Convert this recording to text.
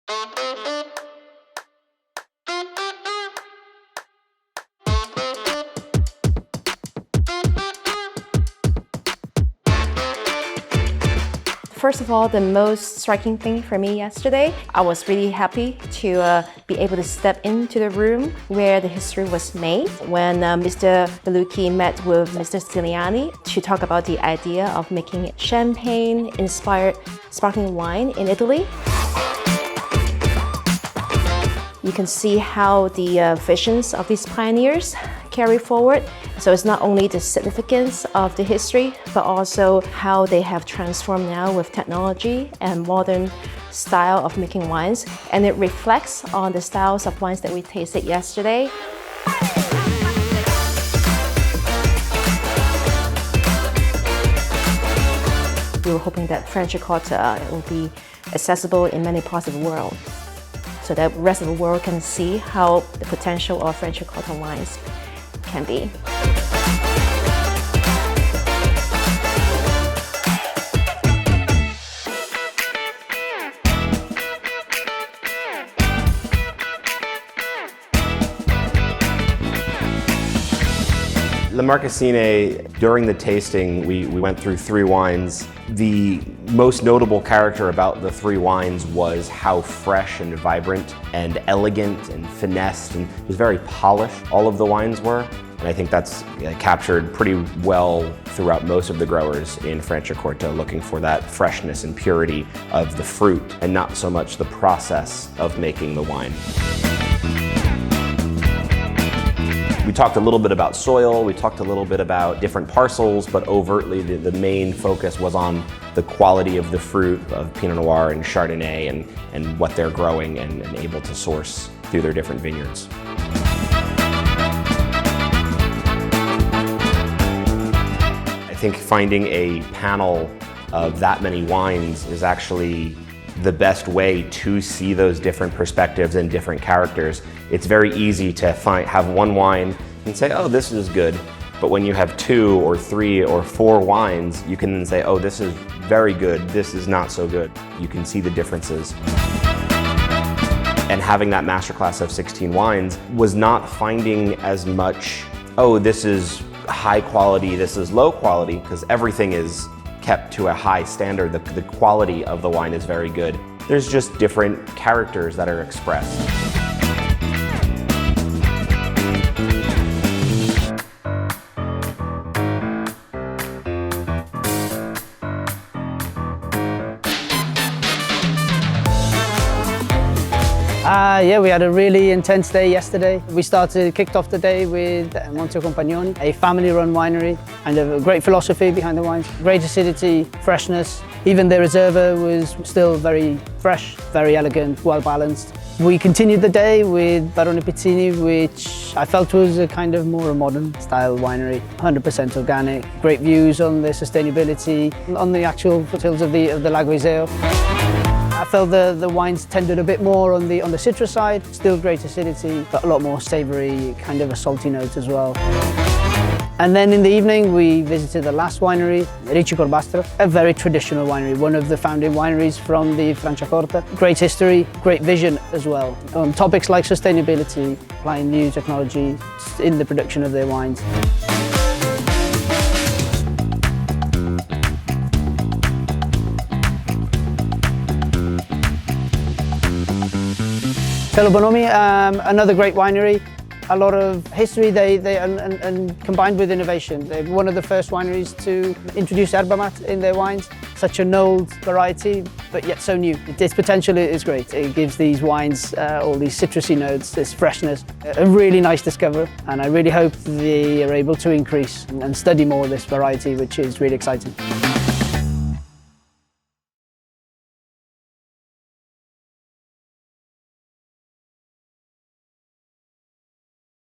First of all, the most striking thing for me yesterday, I was really happy to be able to step into the room where the history was made when Mr. Bellucchi met with Mr. Stiliani to talk about the idea of making champagne-inspired sparkling wine in Italy. You can see how the visions of these pioneers carry forward. So it's not only the significance of the history, but also how they have transformed now with technology and modern style of making wines. And it reflects on the styles of wines that we tasted yesterday. We were hoping that Franciacorta will be accessible in many parts of the world, so that the rest of the world can see how the potential of Franciacorta wines can be. La Marquesine, during the tasting, we went through 3 wines. The most notable character about the 3 wines was how fresh and vibrant and elegant and finessed, and it was very polished, all of the wines were. And I think that's captured pretty well throughout most of the growers in Franciacorta, looking for that freshness and purity of the fruit and not so much the process of making the wine. We talked a little bit about soil, we talked a little bit about different parcels, but overtly the main focus was on the quality of the fruit of Pinot Noir and Chardonnay and what they're growing and able to source through their different vineyards. I think finding a panel of that many wines is actually the best way to see those different perspectives and different characters. It's very easy to have one wine and say, oh, this is good. But when you have 2 or 3 or 4 wines, you can then say, oh, this is very good, this is not so good. You can see the differences. And having that masterclass of 16 wines was not finding as much, oh, this is high quality, this is low quality, because everything is kept to a high standard. The quality of the wine is very good. There's just different characters that are expressed. Yeah, we had a really intense day yesterday. We kicked off the day with Monte Compagnoni, a family-run winery, and a great philosophy behind the wines. Great acidity, freshness. Even the Reserva was still very fresh, very elegant, well-balanced. We continued the day with Veronafiere, which I felt was a kind of more modern style winery. 100% organic, great views on the sustainability, on the actual foothills of the Lago Iseo. I felt the wines tended a bit more on the citrus side, still great acidity, but a lot more savoury, kind of a salty note as well. And then in the evening we visited the last winery, Ricci Corbastro, a very traditional winery, one of the founding wineries from the Franciacorta. Great history, great vision as well, on topics like sustainability, applying new technology in the production of their wines. Telo Bonomi, another great winery, a lot of history and combined with innovation. They're one of the first wineries to introduce yerba mate in their wines. Such an old variety, but yet so new. Its potential is great. It gives these wines all these citrusy notes, this freshness. A really nice discovery, and I really hope they are able to increase and study more of this variety, which is really exciting.